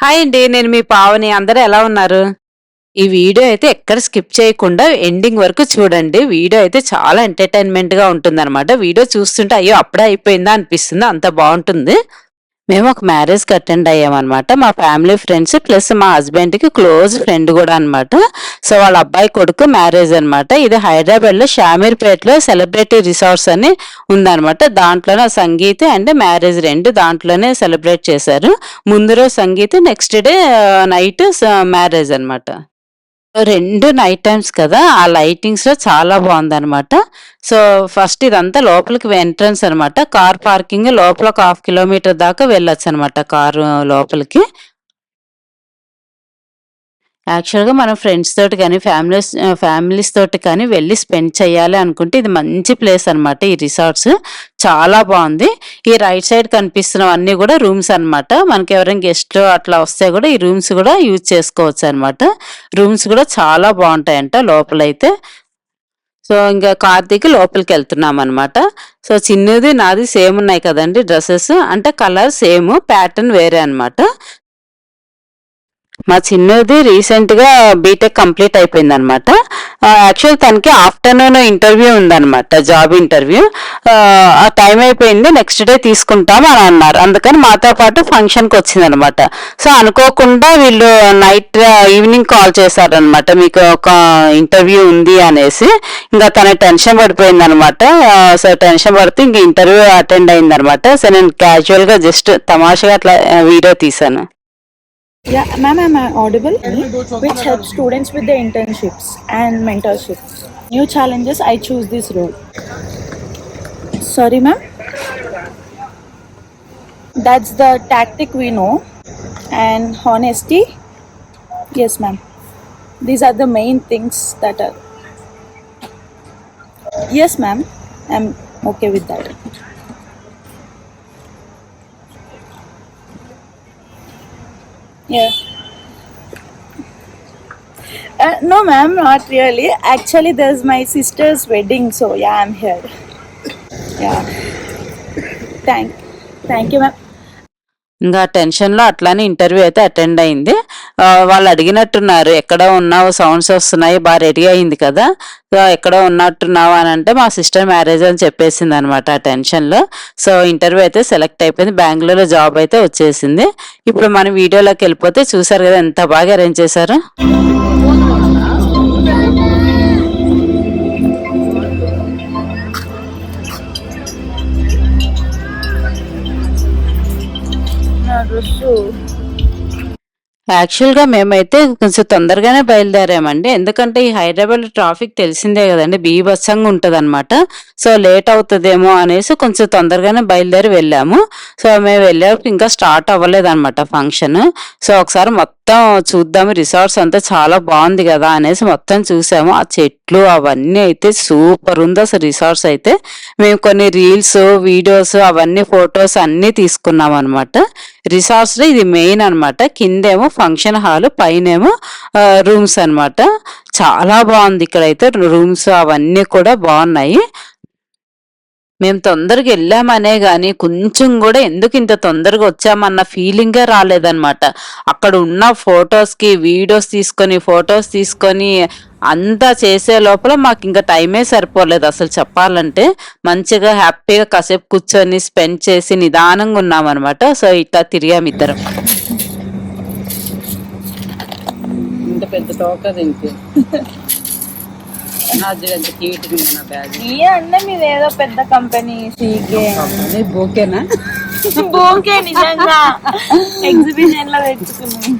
Hi అండి, నేను మీ పావని. అందరూ ఎలా ఉన్నారు? ఈ వీడియో అయితే ఎక్కడ స్కిప్ చేయకుండా ఎండింగ్ వరకు చూడండి. వీడియో అయితే చాలా ఎంటర్టైన్మెంట్ గా ఉంటుందన్నమాట. వీడియో చూస్తుంటే అయ్యో అప్పుడే అయిపోయిందా అనిపిస్తుంది, అంత బాగుంటుంది. మేము ఒక మ్యారేజ్కి అటెండ్ అయ్యామన్నమాట. మా ఫ్యామిలీ ఫ్రెండ్స్ ప్లస్ మా హస్బెండ్కి క్లోజ్ ఫ్రెండ్ కూడా అనమాట. సో వాళ్ళ అబ్బాయి కొడుకు మ్యారేజ్ అనమాట. ఇది హైదరాబాద్లో షామీర్పేటలో సెలబ్రిటీ రిసార్ట్స్ అని ఉందన్నమాట. దాంట్లోనే సంగీత్ అండ్ మ్యారేజ్ రెండు దాంట్లోనే సెలబ్రేట్ చేశారు. ముందు రోజు sangeet, next day night marriage అనమాట. రెండు నైట్ టైమ్స్ కదా, ఆ లైటింగ్స్ లో చాలా బాగుందన్నమాట. సో ఫస్ట్ ఇదంతా లోపలికి ఎంట్రన్స్ అనమాట. కార్ పార్కింగ్ లోపల ఒక 1/2 కిలోమీటర్ దాకా వెళ్ళొచ్చు అనమాట కారు లోపలికి. యాక్చువల్గా మనం ఫ్రెండ్స్ తోటి కానీ ఫ్యామిలీస్ తోటి కానీ వెళ్ళి స్పెండ్ చేయాలి అనుకుంటే ఇది మంచి ప్లేస్ అనమాట. ఈ రిసార్ట్స్ చాలా బాగుంది. ఈ రైట్ సైడ్ కనిపిస్తున్నవన్నీ కూడా రూమ్స్ అనమాట. మనకి ఎవరైనా గెస్ట్లు అట్లా వస్తే కూడా ఈ రూమ్స్ కూడా యూజ్ చేసుకోవచ్చు అనమాట. రూమ్స్ కూడా చాలా బాగుంటాయంట లోపలైతే. సో ఇంకా కార్ దిగి లోపలికి వెళ్తున్నాం అనమాట. సో చిన్నది నాది సేమ్ ఉన్నాయి కదండి డ్రెస్సెస్, అంటే కలర్ సేమ్, ప్యాటర్న్ వేరే అనమాట. మా చిన్నది రీసెంట్ గా బీటెక్ కంప్లీట్ అయిపోయింది అనమాట. యాక్చువల్ తనకి ఆఫ్టర్నూన్ ఇంటర్వ్యూ ఉందన్నమాట, జాబ్ ఇంటర్వ్యూ. ఆ టైం అయిపోయింది, నెక్స్ట్ డే తీసుకుంటాం అని అన్నారు. అందుకని మాతో పాటు ఫంక్షన్కి వచ్చింది అనమాట. సో అనుకోకుండా వీళ్ళు ఈవినింగ్ కాల్ చేశారనమాట, మీకు ఒక ఇంటర్వ్యూ ఉంది అనేసి. ఇంకా తన టెన్షన్ పడిపోయింది అనమాట. సో టెన్షన్ పడితే ఇంక ఇంటర్వ్యూ అటెండ్ అయింది అనమాట. సో నేను క్యాజువల్ గా జస్ట్ తమాషగా అట్లా వీడియో తీసాను. Yeah, ma'am, am I audible? Which helps students with their internships and mentorships. New challenges, I choose this role. Sorry, ma'am. That's the tactic we know. And honesty, yes, ma'am. These are the main things that are. Yes, ma'am. I'm okay with that. Yeah. No, ma'am, not really. Actually, there's my sister's wedding, so yeah, I'm here. Yeah. Thank you, ma'am. ఇంకా టెన్షన్లో అట్లానే interview అయితే attend అయింది. వాళ్ళు అడిగినట్టున్నారు, ఎక్కడ ఉన్నావు, sounds వస్తున్నాయి, బాగా రెడీ అయింది కదా, ఎక్కడ ఉన్నట్టున్నావు అని అంటే మా సిస్టర్ మ్యారేజ్ అని చెప్పేసింది అనమాట ఆ టెన్షన్లో. సో ఇంటర్వ్యూ అయితే సెలెక్ట్ అయిపోయింది, బెంగళూరులో జాబ్ అయితే వచ్చేసింది. ఇప్పుడు మనం వీడియోలోకి వెళ్ళిపోతే చూసారు కదా ఎంత బాగా అరేంజ్ చేశారు. యాక్చువల్గా మేమైతే కొంచెం తొందరగానే బయలుదేరామండి, ఎందుకంటే ఈ హైదరాబాద్ ట్రాఫిక్ తెలిసిందే కదండి, బీభత్సంగా ఉంటుంది అనమాట. సో లేట్ అవుతుందేమో అనేసి కొంచెం తొందరగానే బయలుదేరి వెళ్ళాము. సో మేము వెళ్ళేప్పుడు ఇంకా స్టార్ట్ అవ్వలేదు అనమాట ఫంక్షన్. సో ఒకసారి మొత్తం చూద్దాము, రిసార్ట్స్ అంతా చాలా బాగుంది కదా అనేసి మొత్తం చూసాము. ఆ చెట్లు అవన్నీ అయితే సూపర్ ఉంది అసలు రిసార్ట్స్ అయితే. మేము కొన్ని రీల్స్, వీడియోస్, అవన్నీ ఫొటోస్ అన్నీ తీసుకున్నాం అనమాట. రిసార్ట్స్ లో ఇది మెయిన్ అనమాట. కిందేమో ఫంక్షన్ హాల్, పైనేమో రూమ్స్ అనమాట. చాలా బాగుంది ఇక్కడైతే, రూమ్స్ అవన్నీ కూడా బాగున్నాయి. మేము తొందరగా వెళ్ళామనే గాని కొంచెం కూడా ఎందుకు ఇంత తొందరగా వచ్చామన్న ఫీలింగే రాలేదన్నమాట. అక్కడ ఉన్న వీడియోస్ తీసుకొని అంతా చేసే లోపల మాకు ఇంకా టైమే సరిపోలేదు అసలు చెప్పాలంటే. మంచిగా హ్యాపీగా కాసేపు కూర్చొని స్పెండ్ చేసి నిదానంగా ఉన్నామన్నమాట. సో ఇట్లా తిరిగాము ఇద్దరం. ఇంత పెద్ద తోకది మీదేదో పెద్ద కంపెనీ బోకేనా? బోకే నిజంగా ఎగ్జిబిషన్ లో పెట్టుకున్నాం.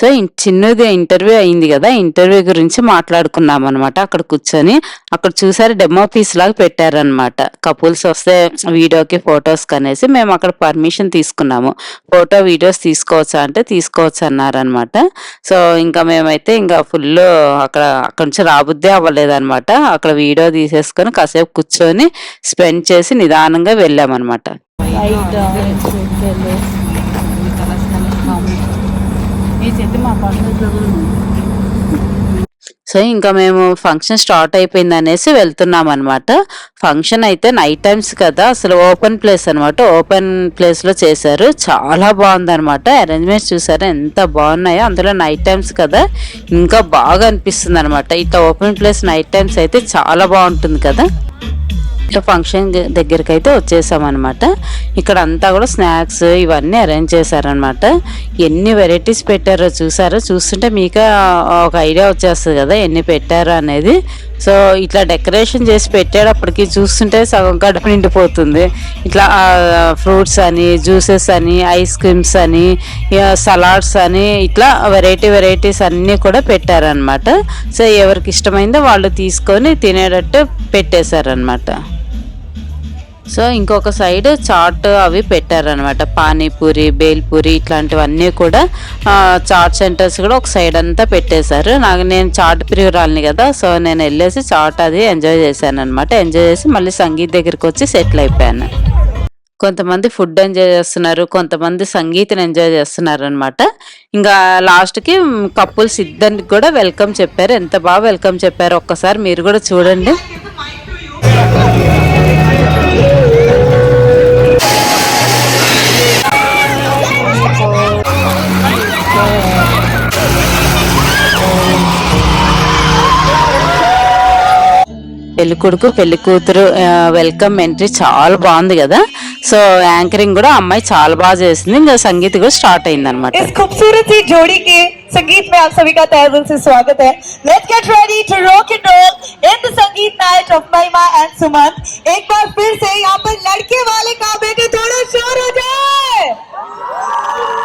సో చిన్నది ఇంటర్వ్యూ అయింది కదా, ఇంటర్వ్యూ గురించి మాట్లాడుకున్నాం అనమాట. అక్కడ కూర్చొని అక్కడ చూసారు డెమో పీస్ లాగా పెట్టారనమాట. కపుల్స్ వస్తే వీడియోకి ఫొటోస్ కనేసి మేము అక్కడ పర్మిషన్ తీసుకున్నాము. ఫోటో వీడియోస్ తీసుకోవచ్చా అంటే తీసుకోవచ్చు అన్నారనమాట. సో ఇంకా మేమైతే ఇంకా ఫుల్ అక్కడ నుంచి రాబుద్దే అవ్వలేదు అనమాట. అక్కడ వీడియో తీసేసుకొని కాసేపు కూర్చొని స్పెండ్ చేసి నిదానంగా వెళ్ళామన్నమాట. సో ఇంకా మేము ఫంక్షన్ స్టార్ట్ అయిపోయింది అనేసి వెళ్తున్నాం అనమాట. ఫంక్షన్ అయితే నైట్ టైమ్స్ కదా, అసలు ఓపెన్ ప్లేస్ అనమాట. ఓపెన్ ప్లేస్ లో చేశారు, చాలా బాగుంది అనమాట. అరేంజ్మెంట్స్ చూసారా ఎంత బాగున్నాయో, అందులో నైట్ టైమ్స్ కదా ఇంకా బాగా అనిపిస్తుంది అనమాట. ఇట్లా ఓపెన్ ప్లేస్ నైట్ టైమ్స్ అయితే చాలా బాగుంటుంది కదా. ఫంక్షన్ దగ్గరికి అయితే వచ్చేసాం అనమాట. ఇక్కడ అంతా కూడా స్నాక్స్ ఇవన్నీ అరేంజ్ చేశారనమాట. ఎన్ని వెరైటీస్ పెట్టారో చూసారో, చూస్తుంటే మీకు ఒక ఐడియా వచ్చేస్తుంది కదా ఎన్ని పెట్టారో అనేది. సో ఇట్లా డెకరేషన్ చేసి పెట్టేటప్పటికి చూస్తుంటే సగం కడుపు నిండిపోతుంది. ఇట్లా ఫ్రూట్స్ అని, జ్యూసెస్ అని, ఐస్ క్రీమ్స్ అని, సలాడ్స్ అని, ఇట్లా వెరైటీస్ అన్నీ కూడా పెట్టారనమాట. సో ఎవరికి ఇష్టమైందో వాళ్ళు తీసుకొని తినేటట్టు పెట్టేశారనమాట. సో ఇంకొక సైడ్ చాట్ అవి పెట్టారనమాట. పానీపూరి, బేల్పూరి ఇట్లాంటివన్నీ కూడా చాట్ సెంటర్స్ కూడా ఒక సైడ్ అంతా పెట్టేశారు. నేను చాట్ ప్రియురాలిని కదా, సో నేను వెళ్ళేసి చాట్ అది ఎంజాయ్ చేశాను అనమాట. ఎంజాయ్ చేసి మళ్ళీ సంగీత్ దగ్గరికి వచ్చి సెటిల్ అయిపోయాను. కొంతమంది ఫుడ్ ఎంజాయ్ చేస్తున్నారు, కొంతమంది సంగీతం ఎంజాయ్ చేస్తున్నారు అనమాట. ఇంకా లాస్ట్కి కపుల్స్ ఇద్దరికి కూడా వెల్కమ్ చెప్పారు. ఎంత బాగా వెల్కమ్ చెప్పారు ఒక్కసారి మీరు కూడా చూడండి. పెళ్లి కొడుకు పెళ్లి కూతురు వెల్కమ్ ఎంట్రీ చాలా బాగుంది కదా. సో యాంకరింగ్ కూడా అమ్మాయి చాలా బాగా చేసింది. ఇంకా సంగీత్ కూడా స్టార్ట్ అయింది అనమాట. इस खूबसूरत सी जोड़ी के संगीत में आप सभी का तहे दिल से स्वागत है. Let's get ready to rock and roll in the संगीत नाइट of महिमा and सुमंत. एक बार फिर से यहाँ पर लड़के वाले काबे के थोड़ा शोर हो जाए.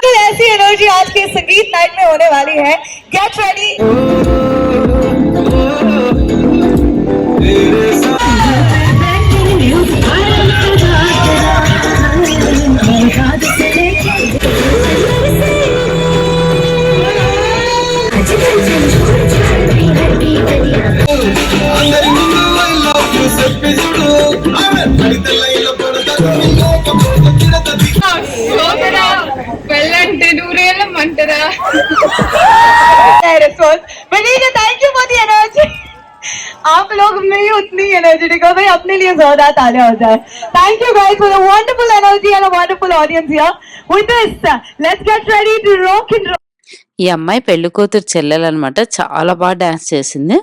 तो ऐसी एनर्जी आज के संगीत नाइट में होने वाली है. Get ready. Thank you for the energy. आप लोग में ही उतनी एनर्जेटिक हो भाई, अपने लिए जोरदार तालियां हो जाए. Thank you guys for the wonderful energy and a wonderful audience here. With this, let's get ready to rock and roll. ఈ అమ్మాయి పెళ్లి కూతురు చెల్లెలన్నమాట. చాలా బాగా డాన్స్ చేసింది.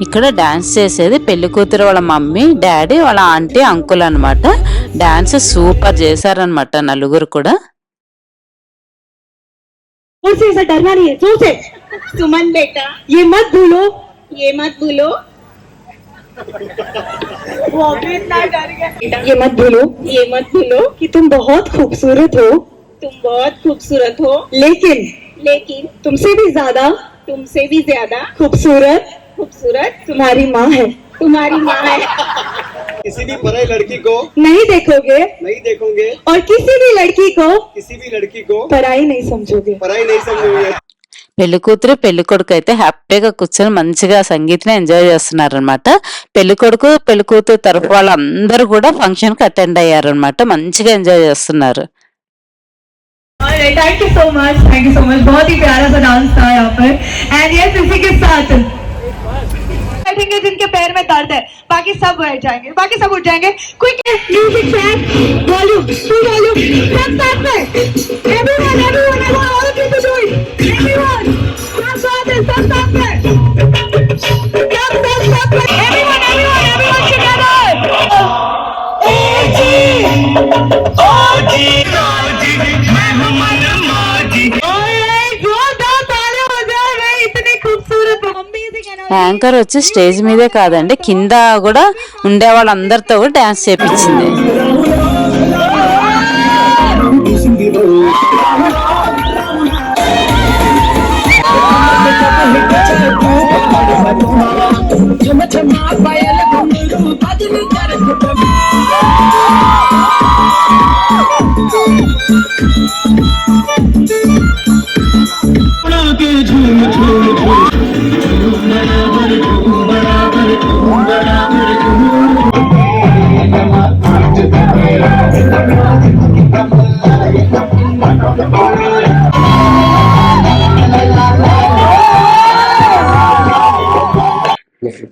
ఇక్కడ డాన్స్ చేసేది పెళ్లి కూతురు వాళ్ళ మమ్మీ, డాడీ, వాళ్ళ ఆంటీ, అంకుల్ అనమాట. డాన్స్ సూపర్ చేశారనమాట నలుగురు కూడా. ऐसा डरना नहीं है. सोचे सुमन बेटा, ये मत भूलो वो अभी इतना डर गया. ये मत भूलो कि तुम बहुत खूबसूरत हो, लेकिन तुमसे भी ज्यादा खूबसूरत तुम्हारी माँ है. किसी भी पराई लड़की को नहीं देखोगे और किसी भी लड़की को पराई नहीं समझोगे. పెళ్లి కూతురు పెళ్లి కొడుకు అయితే హ్యాపీగా కూర్చొని మంచిగా సంగీత్ని ఎంజాయ్ చేస్తున్నారనమాట. పెళ్లి కొడుకు పెళ్లి కూతురు తరఫు వాళ్ళందరూ కూడా ఫంక్షన్ కి అటెండ్ అయ్యారనమాట. మంచిగా ఎంజాయ్ చేస్తున్నారు. Thank you so much. बहुत ही प्यारा सा डांस था यहाँ पर. एंड यस, इसी के साथ बैठेंगे जिनके पैर में दर्द है, बाकी सब बैठ जाएंगे, बाकी सब उठ जाएंगे. क्विक म्यूजिक चेक, वॉल्यूम सब साथ में. Everyone all of you to do it. Everyone सब साथ में. सब साथ में. Everyone together. యాంకర్ వచ్చి స్టేజ్ మీదే కాదండి, కింద కూడా ఉండే వాళ్ళందరితో కూడా డాన్స్ చేపించింది.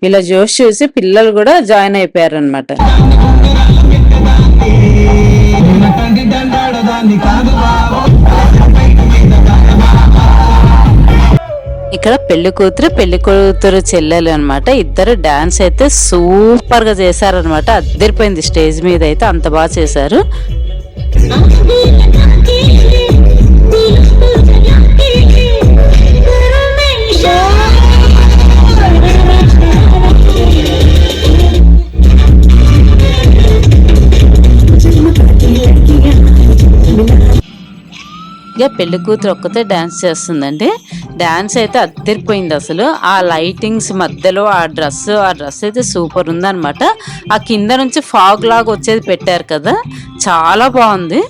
ఇలా జోష్ చూసి పిల్లలు కూడా జాయిన్ అయిపోయారు అనమాట. ఇక్కడ పెళ్లి కూతురు చెల్లెలు అనమాట. ఇద్దరు డాన్స్ అయితే సూపర్ గా చేశారనమాట. అద్దరిపోయింది స్టేజ్ మీద అయితే, అంత బాగా చేశారు. ఇక పెళ్లి కూతురు ఒక్కతే డాన్స్ చేస్తుందండి. డాన్స్ అయితే అద్దరిపోయింది అసలు. ఆ లైటింగ్స్ మధ్యలో ఆ డ్రెస్ అయితే సూపర్ ఉందన్నమాట. ఆ కింద నుంచి ఫాగ్ లాగా వచ్చేది పెట్టారు కదా, చాలా బాగుంది.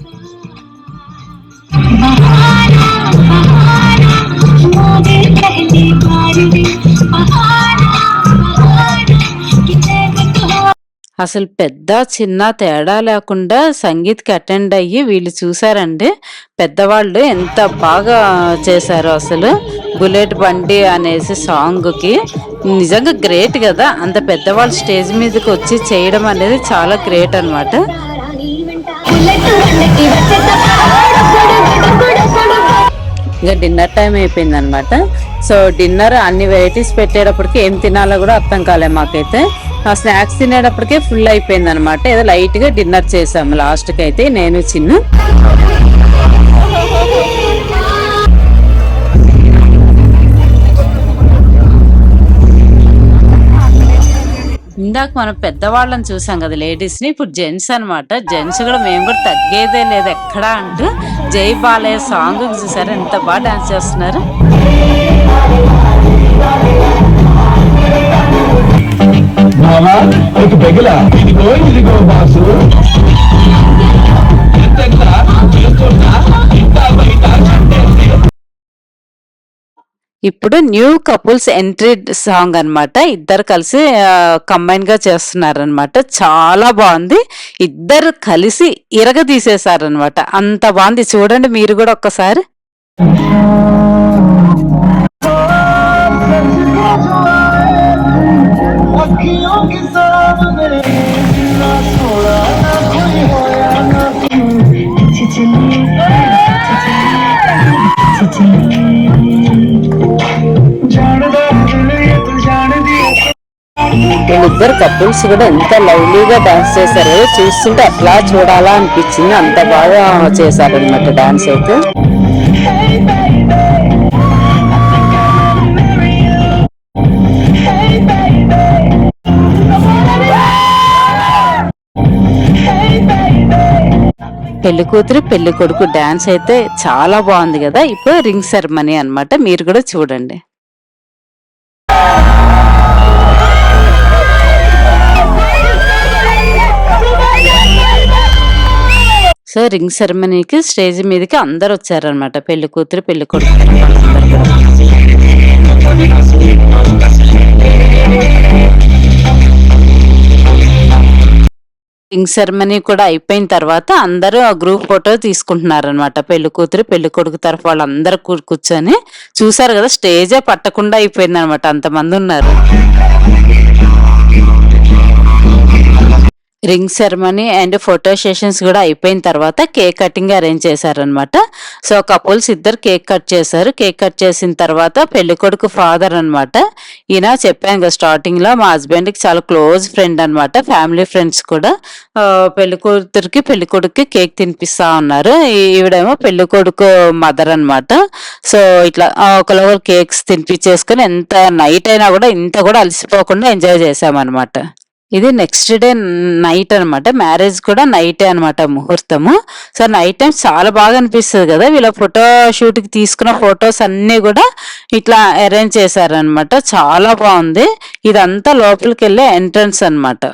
అసలు పెద్ద చిన్న తేడా లేకుండా సంగీత్కి అటెండ్ అయ్యి వీళ్ళు చూసారండి. పెద్దవాళ్ళు ఎంత బాగా చేశారో అసలు. బుల్లెట్ బండి అనేసి సాంగ్కి నిజంగా గ్రేట్ కదా. అంత పెద్దవాళ్ళు స్టేజ్ మీదకి వచ్చి చేయడం అనేది చాలా గ్రేట్ అనమాట. ఇంకా డిన్నర్ టైం అయిపోయింది అనమాట. సో డిన్నర్ అన్ని వెరైటీస్ పెట్టేటప్పటికి ఏం తినాలో కూడా అర్థం కాలే మాకైతే. ఆ స్నాక్స్ తినేటప్పటికే ఫుల్ అయిపోయింది అనమాట. ఏదో లైట్ గా డిన్నర్ చేసాము లాస్ట్ కి అయితే నేను చిన్న. ఇందాక మనం పెద్దవాళ్ళని చూసాం కదా లేడీస్ ని, ఇప్పుడు జెంట్స్ అనమాట. జెంట్స్ కూడా మేము కూడా తగ్గేదే లేదు ఎక్కడా అంటూ జై బాలయ్య సాంగ్ చూసారు ఎంత బాగా డాన్స్ చేస్తున్నారు. ఇప్పుడు న్యూ కపుల్స్ ఎంట్రీ సాంగ్ అన్నమాట. ఇద్దరు కలిసి కంబైన్ గా చేస్తున్నారనమాట. చాలా బాగుంది. ఇద్దరు కలిసి తీసేశారనమాట. అంత బాగుంది. చూడండి మీరు కూడా ఒక్కసారి. వీళ్ళిద్దరు కపుల్స్ కూడా ఎంత లవ్లీగా డాన్స్ చేశారో చూస్తుంటే అట్లా చూడాలా అనిపించింది. అంత బాగా చేశారనమాట డాన్స్ అయితే. పెళ్లి కూతురు పెళ్లి కొడుకు డాన్స్ అయితే చాలా బాగుంది కదా. ఇప్పుడు రింగ్ సెరమనీ అన్నమాట. మీరు కూడా చూడండి. సో రింగ్ సెరమనీకి స్టేజ్ మీదకి అందరు వచ్చారనమాట. పెళ్లి కూతురు పెళ్లి కొడుకు. రింగ్ సెరమనీ కూడా అయిపోయిన తర్వాత అందరూ గ్రూప్ ఫోటో తీసుకుంటున్నారనమాట. పెళ్లి కూతురు పెళ్లి కొడుకు తరఫు వాళ్ళందరూ కూర్చొని చూసారు కదా. స్టేజే పట్టకుండా అయిపోయింది అనమాట, అంతమంది ఉన్నారు. Ring ceremony and photo sessions కూడా అయిపోయిన తర్వాత కేక్ కటింగ్ అరేంజ్ చేశారనమాట. సో కపుల్స్ ఇద్దరు కేక్ కట్ చేశారు. కేక్ కట్ చేసిన తర్వాత పెళ్లి కొడుకు ఫాదర్ అనమాట. ఈయన చెప్పాను కదా స్టార్టింగ్ లో, మా హస్బెండ్ కి చాలా క్లోజ్ ఫ్రెండ్ అనమాట. ఫ్యామిలీ ఫ్రెండ్స్ కూడా పెళ్లి కూతురికి పెళ్లి కొడుకు కేక్ తినిపిస్తా ఉన్నారు. ఈవిడేమో పెళ్లి కొడుకు మదర్ అనమాట. సో ఇట్లా ఒకరు కేక్స్ తినిపించేసుకుని ఎంత నైట్ అయినా కూడా ఇంత కూడా అలసిపోకుండా ఎంజాయ్ చేసామన్నమాట. ఇది నెక్స్ట్ డే నైట్ అన్నమాట. మ్యారేజ్ కూడా నైటే అన్నమాట ముహూర్తము. సో నైట్ టైం చాలా బాగా అనిపిస్తుంది కదా. వీళ్ళ ఫోటో షూట్ కి తీసుకున్న ఫొటోస్ అన్ని కూడా ఇట్లా అరేంజ్ చేశారనమాట. చాలా బాగుంది. ఇదంతా లోపలికి వెళ్ళే ఎంట్రన్స్ అన్నమాట.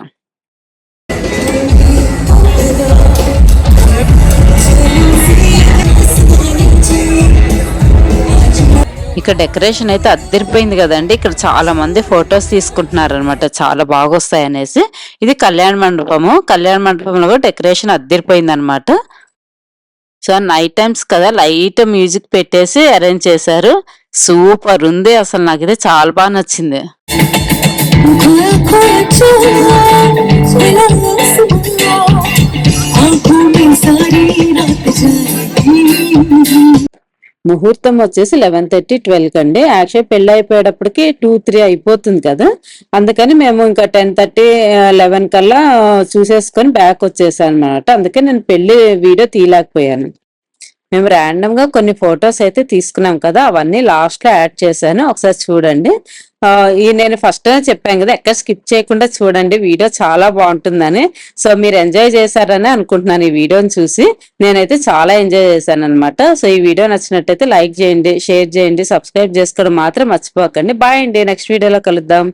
ఇక్కడ డెకరేషన్ అయితే అద్దరిపోయింది కదండి. ఇక్కడ చాలా మంది ఫొటోస్ తీసుకుంటున్నారు అనమాట, చాలా బాగా వస్తాయి అనేసి. ఇది కళ్యాణ మండపము. కళ్యాణ మండపంలో కూడా డెకరేషన్ అద్దరిపోయింది అనమాట. సో నైట్ టైమ్స్ కదా, లైట్ మ్యూజిక్ పెట్టేసి అరేంజ్ చేశారు. సూపర్ ఉంది అసలు. నాకైతే చాలా బాగా నచ్చింది. ముహూర్తం వచ్చేసి 11:30, 12 కండి. యాక్చువల్ పెళ్లి అయిపోయేటప్పటికి 2-3 అయిపోతుంది కదా. అందుకని మేము ఇంకా 10:30, 11 కల్లా చూసేసుకొని బ్యాక్ వచ్చేసాను అనమాట. అందుకే నేను పెళ్లి వీడియో తీయలేకపోయాను. మేము ర్యాండమ్ గా కొన్ని ఫొటోస్ అయితే తీసుకున్నాం కదా, అవన్నీ లాస్ట్ లో యాడ్ చేశాను, ఒకసారి చూడండి. నేను ఫస్ట్ చెప్పాను కదా, ఎక్కడ స్కిప్ చేయకుండా చూడండి, వీడియో చాలా బాగుంటుందని. సో మీరు ఎంజాయ్ చేశారని అనుకుంటున్నాను ఈ వీడియోని చూసి. నేనైతే చాలా ఎంజాయ్ చేశాను అనమాట. సో ఈ వీడియో నచ్చినట్టయితే లైక్ చేయండి, షేర్ చేయండి, సబ్స్క్రైబ్ చేసుకోవడం మాత్రం మర్చిపోకండి. బాయ్ అండి, నెక్స్ట్ వీడియోలో కలుద్దాం.